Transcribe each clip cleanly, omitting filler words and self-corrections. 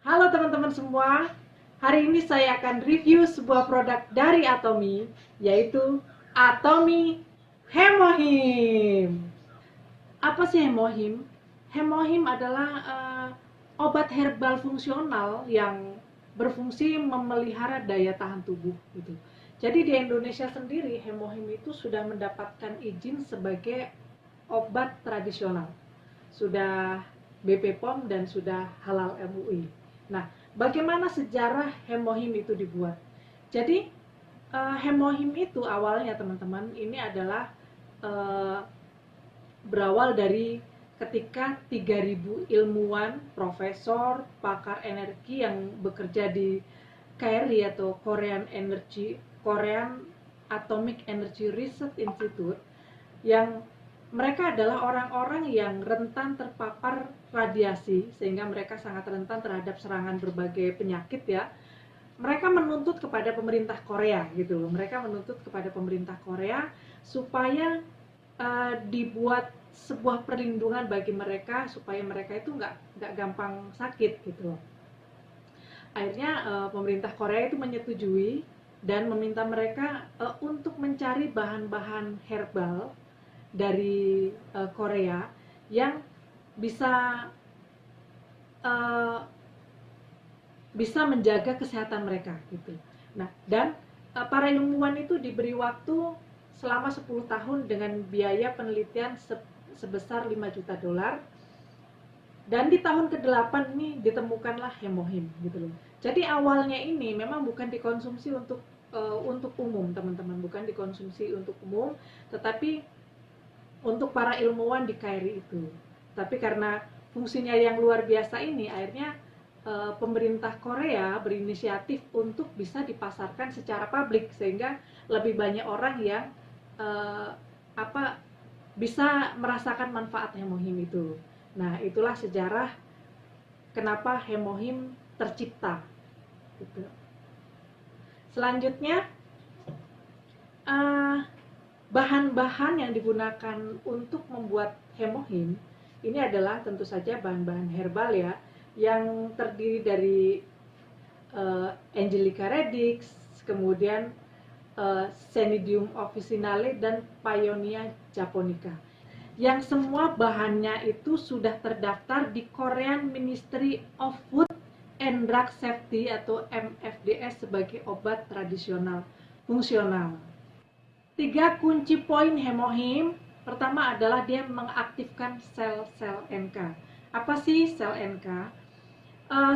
Halo teman-teman semua, hari ini saya akan review sebuah produk dari Atomy, yaitu Atomy Hemohim. Apa sih Hemohim? Hemohim adalah obat herbal fungsional yang berfungsi memelihara daya tahan tubuh gitu. Jadi di Indonesia sendiri Hemohim itu sudah mendapatkan izin sebagai obat tradisional. Sudah BP POM dan sudah halal MUI. Nah, bagaimana sejarah Hemohim itu dibuat? Jadi Hemohim itu awalnya teman-teman ini adalah eh, berawal dari ketika 3.000 ilmuwan, profesor, pakar energi yang bekerja di KRI atau Korean Atomic Energy Research Institute, yang mereka adalah orang-orang yang rentan terpapar radiasi sehingga mereka sangat rentan terhadap serangan berbagai penyakit ya. Mereka menuntut kepada pemerintah Korea gitu loh. Mereka menuntut kepada pemerintah Korea supaya dibuat sebuah perlindungan bagi mereka supaya mereka itu nggak gampang sakit gitu loh. Akhirnya pemerintah Korea itu menyetujui dan meminta mereka untuk mencari bahan-bahan herbal dari Korea yang bisa uh, bisa menjaga kesehatan mereka gitu. Nah, dan para ilmuwan itu diberi waktu selama 10 tahun dengan biaya penelitian sebesar 5 juta dolar. Dan di tahun ke-8 ini ditemukanlah hemohim gitu loh. Jadi awalnya ini memang bukan dikonsumsi untuk umum, teman-teman, bukan dikonsumsi untuk umum, tetapi untuk para ilmuwan di KRI itu. Tapi karena fungsinya yang luar biasa ini, akhirnya pemerintah Korea berinisiatif untuk bisa dipasarkan secara publik sehingga lebih banyak orang yang eh, apa bisa merasakan manfaat hemohim itu. Nah, itulah sejarah kenapa hemohim tercipta. Gitu. Selanjutnya, eh, bahan-bahan yang digunakan untuk membuat hemohim ini adalah tentu saja bahan-bahan herbal ya, yang terdiri dari Angelica radix, kemudian Cenidium officinale dan Paeonia japonica. Yang semua bahannya itu sudah terdaftar di Korean Ministry of Food and Drug Safety atau MFDS sebagai obat tradisional fungsional. 3 kunci poin hemohim. Pertama adalah dia mengaktifkan sel-sel NK. Apa sih sel NK?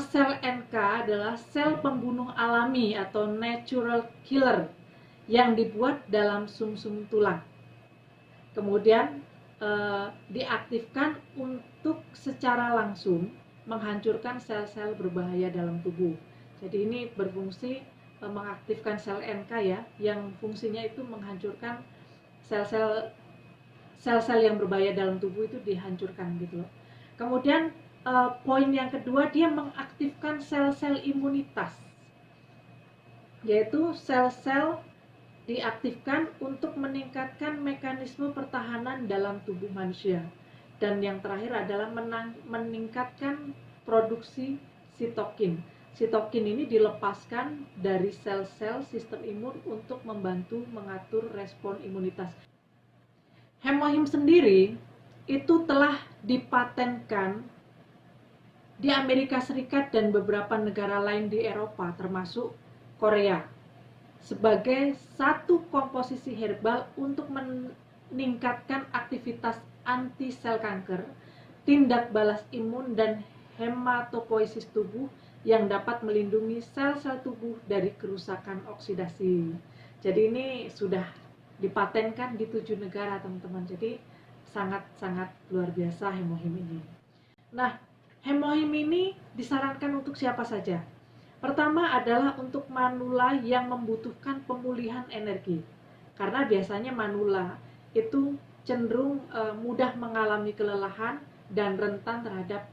Sel NK adalah sel pembunuh alami atau natural killer yang dibuat dalam sumsum tulang. Kemudian diaktifkan untuk secara langsung menghancurkan sel-sel berbahaya dalam tubuh. Jadi ini berfungsi mengaktifkan sel NK ya, yang fungsinya itu menghancurkan sel-sel yang berbahaya dalam tubuh itu dihancurkan gitu loh. Kemudian poin yang kedua, dia mengaktifkan sel-sel imunitas, yaitu sel-sel diaktifkan untuk meningkatkan mekanisme pertahanan dalam tubuh manusia. Dan yang terakhir adalah meningkatkan produksi sitokin. Sitokin ini dilepaskan dari sel-sel sistem imun untuk membantu mengatur respon imunitas. Hemohim sendiri itu telah dipatenkan di Amerika Serikat dan beberapa negara lain di Eropa termasuk Korea sebagai satu komposisi herbal untuk meningkatkan aktivitas anti sel kanker, tindak balas imun, dan hematopoiesis tubuh yang dapat melindungi sel-sel tubuh dari kerusakan oksidasi. Jadi ini sudah dipatenkan di 7 negara, teman-teman. Jadi sangat-sangat luar biasa hemohim ini. Nah, hemohim ini disarankan untuk siapa saja? Pertama adalah untuk manula yang membutuhkan pemulihan energi. Karena biasanya manula itu cenderung mudah mengalami kelelahan dan rentan terhadap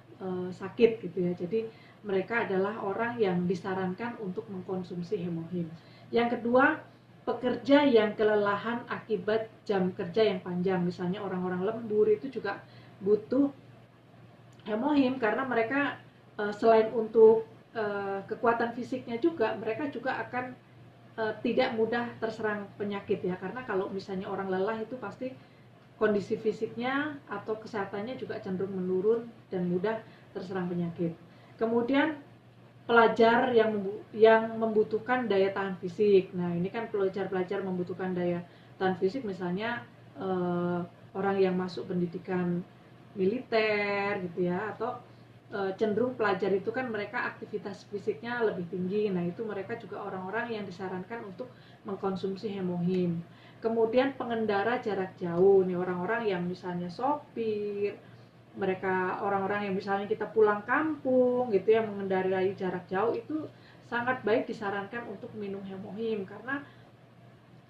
sakit gitu ya. Jadi mereka adalah orang yang disarankan untuk mengkonsumsi hemohim. Yang kedua, pekerja yang kelelahan akibat jam kerja yang panjang. Misalnya orang-orang lembur itu juga butuh hemohim karena mereka selain untuk kekuatan fisiknya juga, mereka juga akan tidak mudah terserang penyakit ya, karena kalau misalnya orang lelah itu pasti kondisi fisiknya atau kesehatannya juga cenderung menurun dan mudah terserang penyakit. Kemudian pelajar yang membutuhkan daya tahan fisik. Nah, ini kan pelajar-pelajar membutuhkan daya tahan fisik, misalnya orang yang masuk pendidikan militer gitu ya, atau cenderung pelajar itu kan mereka aktivitas fisiknya lebih tinggi. Nah, itu mereka juga orang-orang yang disarankan untuk mengkonsumsi hemohim. Kemudian pengendara jarak jauh nih, orang-orang yang misalnya sopir, mereka orang-orang yang misalnya kita pulang kampung gitu ya, mengendarai jarak jauh, itu sangat baik disarankan untuk minum hemohim, karena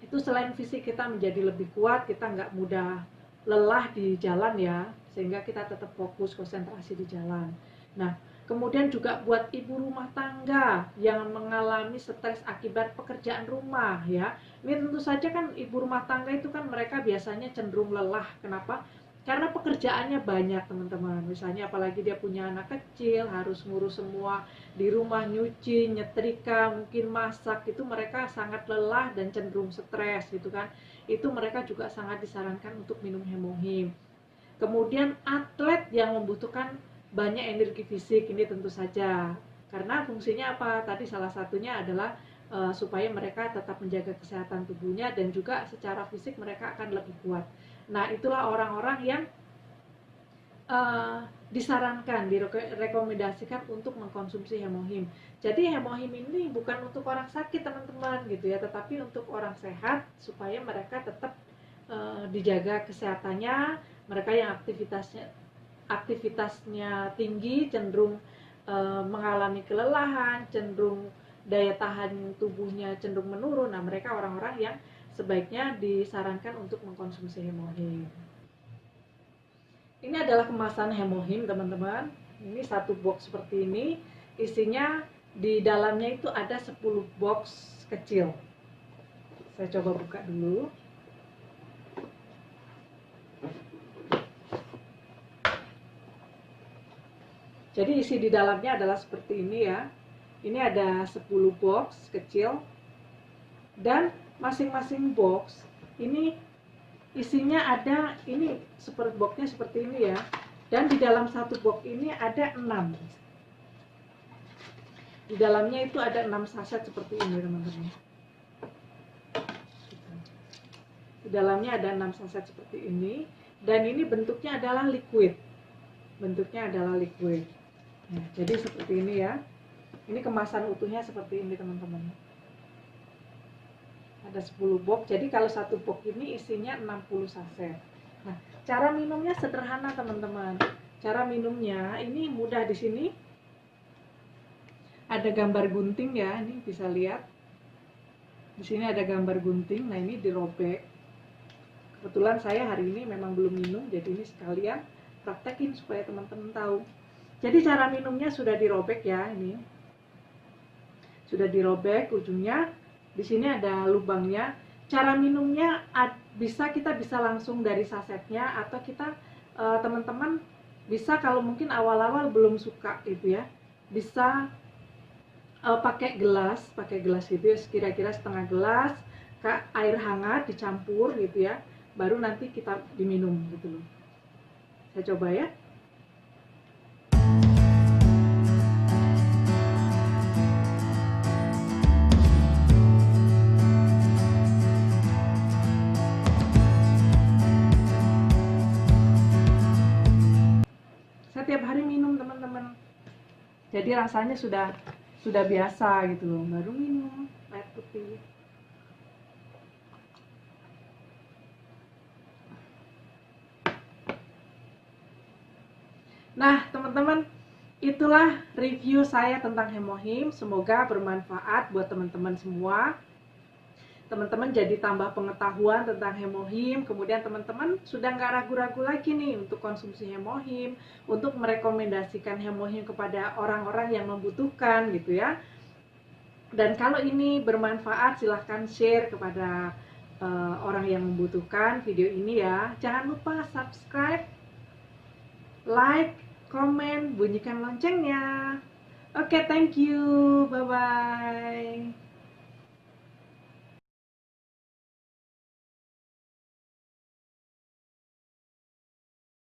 itu selain fisik kita menjadi lebih kuat, kita nggak mudah lelah di jalan ya, sehingga kita tetap fokus konsentrasi di jalan. Nah, kemudian juga buat ibu rumah tangga yang mengalami stres akibat pekerjaan rumah ya. Ini tentu saja kan ibu rumah tangga itu kan mereka biasanya cenderung lelah. Kenapa? Karena pekerjaannya banyak teman-teman. Misalnya apalagi dia punya anak kecil, harus ngurus semua di rumah, nyuci, nyetrika, mungkin masak, itu mereka sangat lelah dan cenderung stres gitu kan. Itu mereka juga sangat disarankan untuk minum hemohim. Kemudian atlet yang membutuhkan banyak energi fisik, ini tentu saja karena fungsinya apa? Tadi salah satunya adalah supaya mereka tetap menjaga kesehatan tubuhnya dan juga secara fisik mereka akan lebih kuat. Nah, itulah orang-orang yang disarankan, direkomendasikan untuk mengkonsumsi hemohim. Jadi hemohim ini bukan untuk orang sakit teman-teman gitu ya, tetapi untuk orang sehat supaya mereka tetap dijaga kesehatannya. Mereka yang aktivitasnya tinggi, cenderung mengalami kelelahan, cenderung daya tahan tubuhnya cenderung menurun. Nah, mereka orang-orang yang sebaiknya disarankan untuk mengkonsumsi hemohim. Ini adalah kemasan hemohim teman-teman. Ini satu box seperti ini, isinya di dalamnya itu ada 10 box kecil. Saya coba buka dulu. Jadi isi di dalamnya adalah seperti ini ya. Ini ada 10 box kecil, dan masing-masing box ini isinya ada, ini seperti boxnya seperti ini ya, dan di dalam satu box ini ada 6. Di dalamnya itu ada 6 saset seperti ini teman-teman. Di dalamnya ada 6 saset seperti ini, dan ini bentuknya adalah liquid. Nah, jadi seperti ini ya. Ini kemasan utuhnya seperti ini teman-teman. Ada 10 box, jadi kalau satu box ini isinya 60 saset. Nah, cara minumnya sederhana teman-teman. Cara minumnya ini mudah, di sini ada gambar gunting ya, ini bisa lihat. Di sini ada gambar gunting. Nah, ini dirobek. Kebetulan saya hari ini memang belum minum, jadi ini sekalian praktekin supaya teman-teman tahu. Jadi cara minumnya sudah dirobek ya, ini. Sudah dirobek ujungnya. Di sini ada lubangnya. Cara minumnya kita bisa langsung dari sasetnya, atau kita teman-teman bisa, kalau mungkin awal-awal belum suka gitu ya, bisa pakai gelas gitu ya, kira-kira setengah gelas air hangat dicampur gitu ya, baru nanti kita diminum gitu loh. Saya coba ya. Tiap hari minum teman-teman, jadi rasanya sudah biasa gitu loh, baru minum air putih. Nah teman-teman, itulah review saya tentang hemohim. Semoga bermanfaat buat teman-teman semua. Teman-teman jadi tambah pengetahuan tentang hemohim. Kemudian teman-teman sudah nggak ragu-ragu lagi nih untuk konsumsi hemohim, untuk merekomendasikan hemohim kepada orang-orang yang membutuhkan gitu ya. Dan kalau ini bermanfaat, silahkan share kepada orang yang membutuhkan video ini ya. Jangan lupa subscribe, like, komen, bunyikan loncengnya. Oke, thank you. Bye bye.